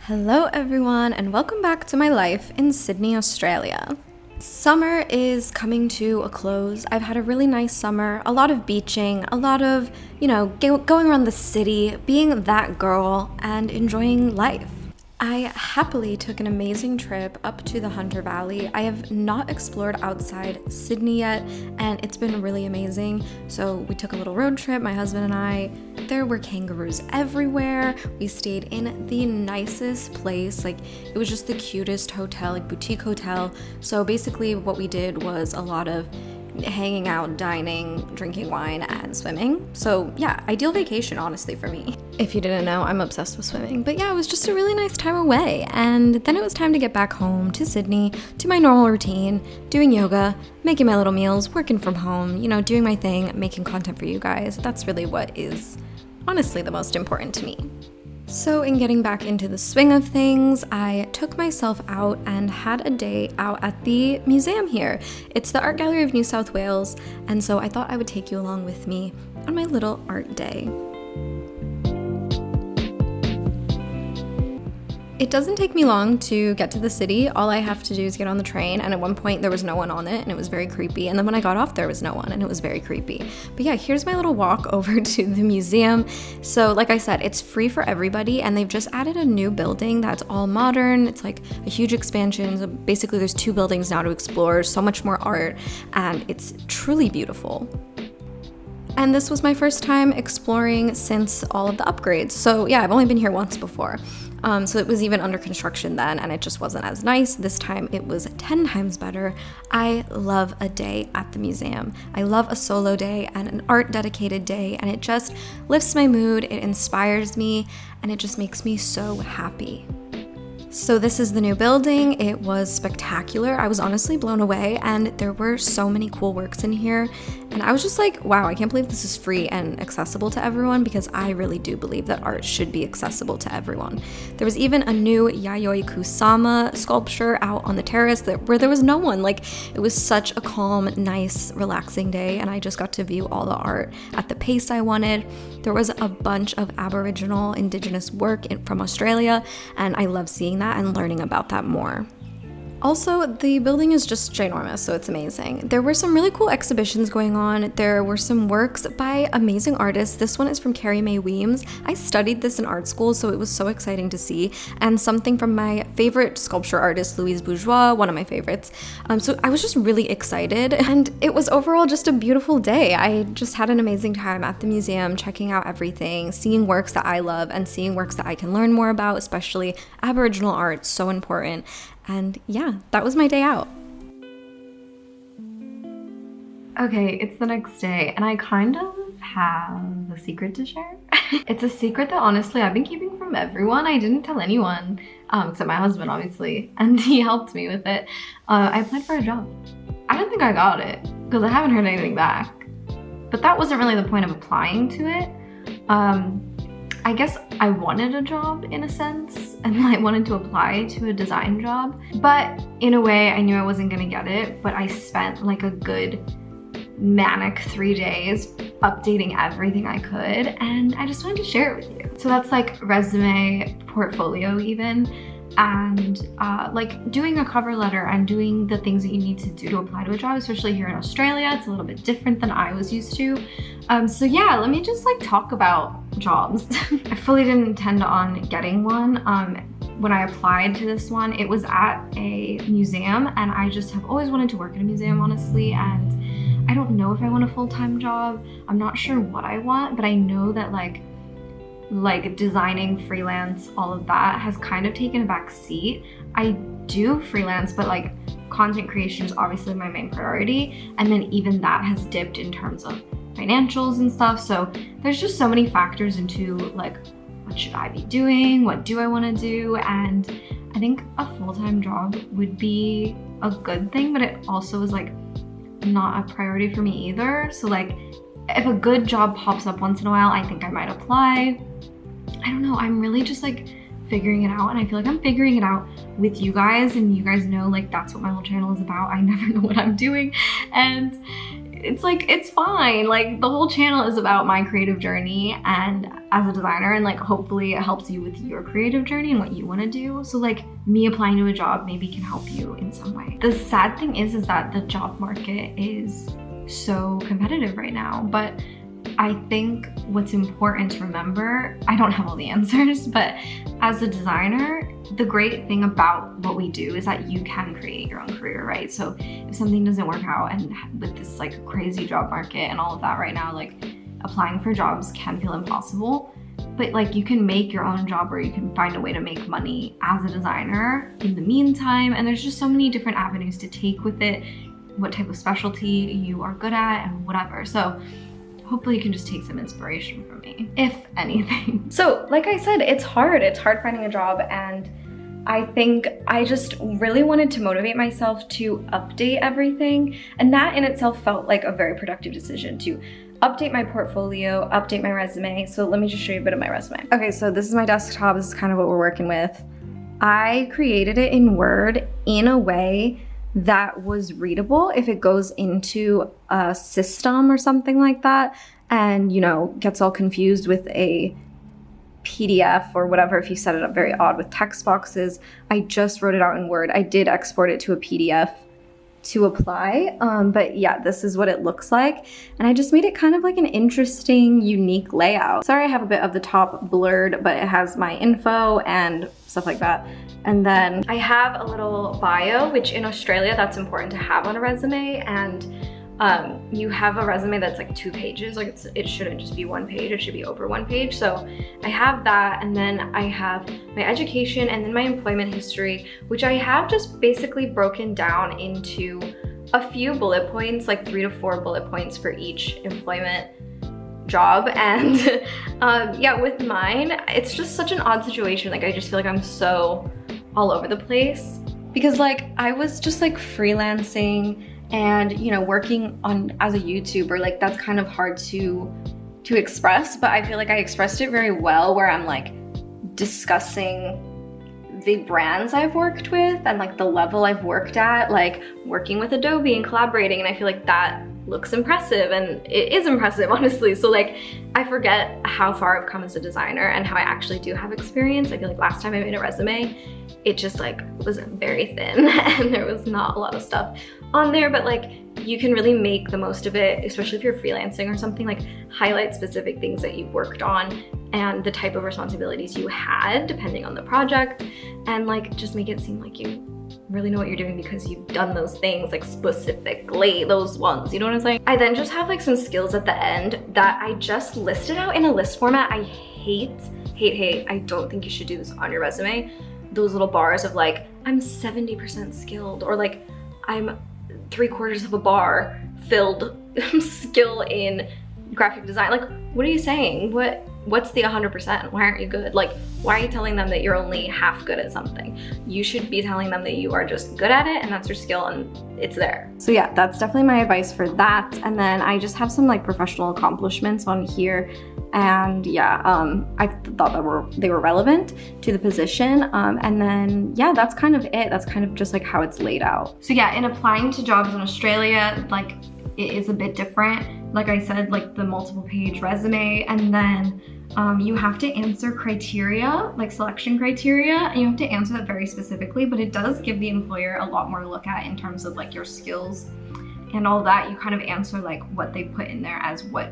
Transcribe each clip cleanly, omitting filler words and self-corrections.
Hello everyone and welcome back to my life in Sydney, Australia. Summer is coming to a close. I've had a really nice summer, a lot of beaching, a lot of, going around the city, being that girl and enjoying life. I happily took an amazing trip up to the Hunter Valley. I have not explored outside Sydney yet, and it's been really amazing. So we took a little road trip, my husband and I. There were kangaroos everywhere. We stayed in the nicest place. It was just the cutest hotel, boutique hotel. So basically what we did was a lot of hanging out, dining, drinking wine, and swimming. So yeah, ideal vacation, honestly, for me. If you didn't know, I'm obsessed with swimming. But yeah, it was just a really nice time away. And then it was time to get back home to Sydney, to my normal routine, doing yoga, making my little meals, working from home, doing my thing, making content for you guys. That's really what is honestly the most important to me. So in getting back into the swing of things, I took myself out and had a day out at the museum here. It's the Art Gallery of New South Wales, and so I thought I would take you along with me on my little art day. It doesn't take me long to get to the city. All I have to do is get on the train, and at one point there was no one on it and it was very creepy, and then when I got off there was no one and it was very creepy. But yeah, here's my little walk over to the museum. So like I said, it's free for everybody, and they've just added a new building that's all modern. It's like a huge expansion. So basically there's 2 buildings now to explore, so much more art, and it's truly beautiful. And this was my first time exploring since all of the upgrades. So yeah, I've only been here once before. So it was even under construction then, and it just wasn't as nice. This time it was 10 times better. I love a day at the museum. I love a solo day and an art dedicated day, and it just lifts my mood, it inspires me, and it just makes me so happy. So this is the new building. It was spectacular. I was honestly blown away, and there were so many cool works in here. And I was just like, wow, I can't believe this is free and accessible to everyone, because I really do believe that art should be accessible to everyone. There was even a new Yayoi Kusama sculpture out on the terrace where there was no one. It was such a calm, nice, relaxing day, and I just got to view all the art at the pace I wanted. There was a bunch of Aboriginal Indigenous work from Australia, and I love seeing that and learning about that more. Also, the building is just ginormous, so it's amazing. There were some really cool exhibitions going on. There were some works by amazing artists. This one is from Carrie Mae Weems. I studied this in art school, so it was so exciting to see. And something from my favorite sculpture artist, Louise Bourgeois, one of my favorites. So I was just really excited, and it was overall just a beautiful day. I just had an amazing time at the museum, checking out everything, seeing works that I love, and seeing works that I can learn more about, especially Aboriginal art, so important. And yeah, that was my day out. Okay, it's the next day, and I kind of have a secret to share. It's a secret that honestly I've been keeping from everyone. I didn't tell anyone, except my husband, obviously, and he helped me with it. I applied for a job. I don't think I got it, because I haven't heard anything back. But that wasn't really the point of applying to it. I guess I wanted a job in a sense, and I wanted to apply to a design job. But in a way, I knew I wasn't gonna get it, but I spent a good manic 3 days updating everything I could, and I just wanted to share it with you. So that's resume, portfolio even, and doing a cover letter and doing the things that you need to do to apply to a job, especially here in Australia. It's a little bit different than I was used to. So yeah, let me just talk about jobs. I fully didn't intend on getting one. When I applied to this one, it was at a museum, and I just have always wanted to work in a museum, honestly, and I don't know if I want a full-time job. I'm not sure what I want, but I know that designing, freelance, all of that has kind of taken a back seat. I do freelance, but content creation is obviously my main priority, and then even that has dipped in terms of financials and stuff. So there's just so many factors into what should I be doing, what do I want to do, and I think a full-time job would be a good thing, but it also is not a priority for me either. So if a good job pops up once in a while, I think I might apply. I don't know, I'm really just figuring it out, and I feel I'm figuring it out with you guys, and you guys know that's what my whole channel is about. I never know what I'm doing, and it's like, it's fine. Like, the whole channel is about my creative journey and as a designer, and like hopefully it helps you with your creative journey and what you want to do. So like me applying to a job maybe can help you in some way. The sad thing is that the job market is so competitive right now, but I think what's important to remember, I don't have all the answers, but as a designer, the great thing about what we do is that you can create your own career, right? So if something doesn't work out, and with this like crazy job market and all of that right now, like applying for jobs can feel impossible, but like you can make your own job, or you can find a way to make money as a designer in the meantime. And there's just so many different avenues to take with it, what type of specialty you are good at and whatever. So hopefully you can just take some inspiration from me, if anything. So like I said, it's hard finding a job, and I think I just really wanted to motivate myself to update everything. And that in itself felt like a very productive decision, to update my portfolio, update my resume. So let me just show you a bit of my resume. Okay, so this is my desktop. This is kind of what we're working with. I created it in Word in a way that was readable if it goes into a system or something like that, and you know, gets all confused with a PDF or whatever if you set it up very odd with text boxes. I just wrote it out in Word. I did export it to a PDF to apply, but yeah, this is what it looks like, and I just made it kind of like an interesting, unique layout. Sorry I have a bit of the top blurred, but it has my info and stuff like that. And then I have a little bio, which in Australia that's important to have on a resume, and you have a resume that's like 2 pages, like it shouldn't just be 1 page, it should be over 1 page. So I have that, and then I have my education, and then my employment history, which I have just basically broken down into a few bullet points, like 3 to 4 bullet points for each employment job. And yeah, with mine, it's just such an odd situation. Like I just feel like I'm so all over the place, because like I was just like freelancing and, you know, working on as a YouTuber, like that's kind of hard to express, but I feel like I expressed it very well, where I'm like discussing the brands I've worked with and like the level I've worked at, like working with Adobe and collaborating, and I feel like that looks impressive, and it is impressive, honestly. So like I forget how far I've come as a designer and how I actually do have experience. I feel like last time I made a resume, it just like was very thin and there was not a lot of stuff on there, but like you can really make the most of it, especially if you're freelancing or something. Like highlight specific things that you've worked on and the type of responsibilities you had depending on the project, and like just make it seem like you really know what you're doing because you've done those things, like specifically those ones, you know what I'm saying? I then just have like some skills at the end that I just listed out in a list format. I hate, I don't think you should do this on your resume. Those little bars of like, I'm 70% skilled, or like I'm 3/4 of a bar filled skill in graphic design. Like, what are you saying? What's the 100%? Why aren't you good? Like, why are you telling them that you're only half good at something? You should be telling them that you are just good at it and that's your skill and it's there. So yeah, that's definitely my advice for that. And then I just have some like professional accomplishments on here. And yeah, I thought that they were relevant to the position. And then yeah, that's kind of it. That's kind of just like how it's laid out. So yeah, in applying to jobs in Australia, like it is a bit different. Like I said, like the multiple page resume, and then you have to answer criteria, like selection criteria, and you have to answer that very specifically, but it does give the employer a lot more to look at in terms of like your skills and all that. You kind of answer like what they put in there as what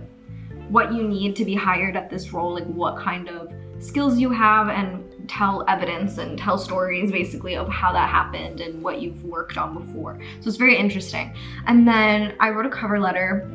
you need to be hired at this role, like what kind of skills you have, and tell evidence and tell stories basically of how that happened and what you've worked on before. So it's very interesting. And then I wrote a cover letter,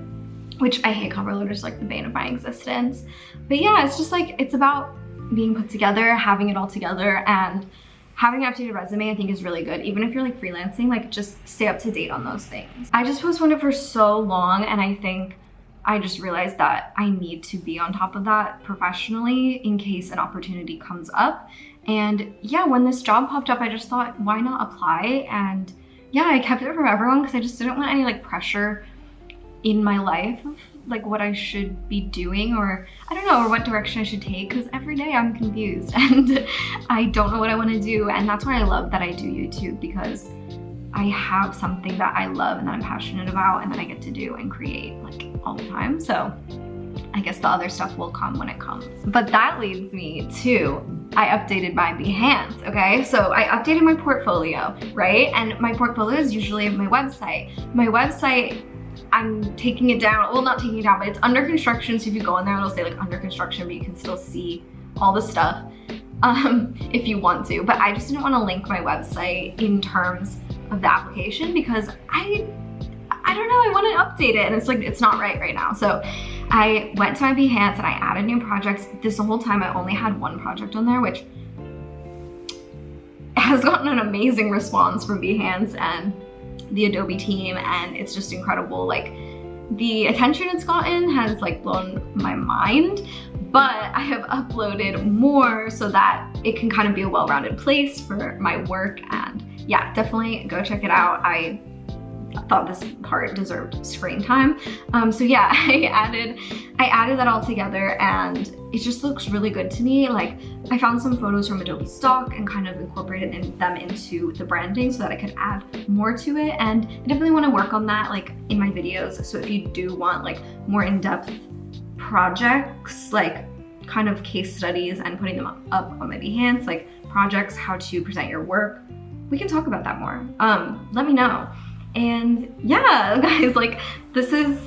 which I hate cover letters, like the bane of my existence. But yeah, it's just like, it's about being put together, having it all together, and having an updated resume I think is really good. Even if you're like freelancing, like just stay up to date on those things. I just postponed it for so long, and I think I just realized that I need to be on top of that professionally in case an opportunity comes up. And yeah, when this job popped up, I just thought, why not apply? And yeah, I kept it from everyone because I just didn't want any like pressure in my life of like what I should be doing, or I don't know, or what direction I should take, because every day I'm confused and I don't know what I want to do. And that's why I love that I do YouTube, because I have something that I love and that I'm passionate about and that I get to do and create like all the time. So I guess the other stuff will come when it comes. But that leads me to, I updated my Behance, okay? So I updated my portfolio, right? And my portfolio is usually my website. My website, I'm taking it down, well, not taking it down, but it's under construction. So if you go in there, it'll say like under construction, but you can still see all the stuff if you want to. But I just didn't want to link my website in terms of the application because I don't know, I want to update it and it's like, it's not right now. So I went to my Behance and I added new projects. This whole time I only had one project on there, which has gotten an amazing response from Behance and the Adobe team, and it's just incredible. Like, the attention it's gotten has like blown my mind, but I have uploaded more so that it can kind of be a well-rounded place for my work. And yeah, definitely go check it out. I thought this part deserved screen time. So yeah, I added that all together and it just looks really good to me. Like, I found some photos from Adobe stock and kind of incorporated them into the branding so that I could add more to it. And I definitely want to work on that like in my videos. So if you do want like more in-depth projects, like kind of case studies and putting them up on my Behance, like projects, how to present your work, we can talk about that more. Let me know. And yeah, guys, like, this is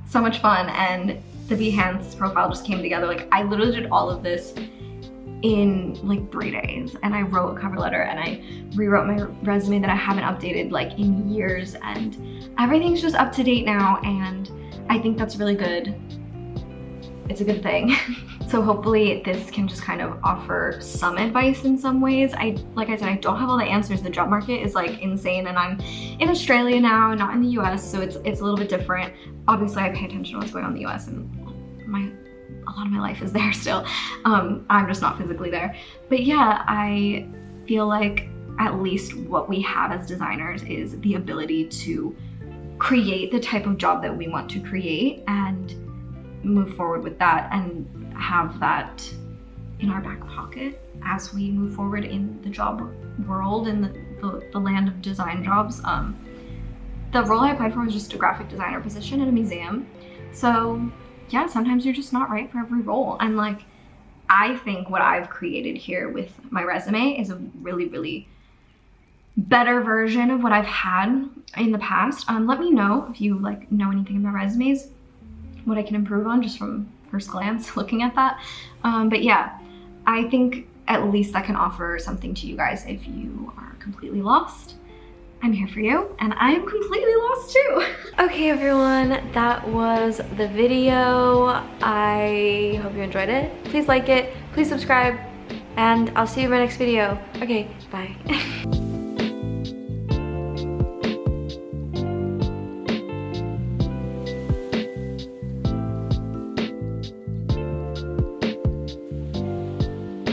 so much fun and the Behance profile just came together. Like, I literally did all of this in like 3 days, and I wrote a cover letter and I rewrote my resume that I haven't updated like in years, and everything's just up to date now, and I think that's really good. It's a good thing. So hopefully this can just kind of offer some advice in some ways. Like I said, I don't have all the answers. The job market is like insane, and I'm in Australia now, not in the US, so it's a little bit different. Obviously I pay attention to what's going on in the US, and a lot of my life is there still. I'm just not physically there. But yeah, I feel like at least what we have as designers is the ability to create the type of job that we want to create and move forward with that and have that in our back pocket as we move forward in the job world and the land of design jobs. The role I applied for was just a graphic designer position at a museum. So yeah, sometimes you're just not right for every role. And like, I think what I've created here with my resume is a really, really better version of what I've had in the past. Let me know if you like know anything about resumes, what I can improve on just from first glance looking at that. But yeah, I think at least that can offer something to you guys if you are completely lost. I'm here for you, and I'm completely lost too. Okay everyone, that was the video. I hope you enjoyed it. Please like it, please subscribe, and I'll see you in my next video. Okay, bye.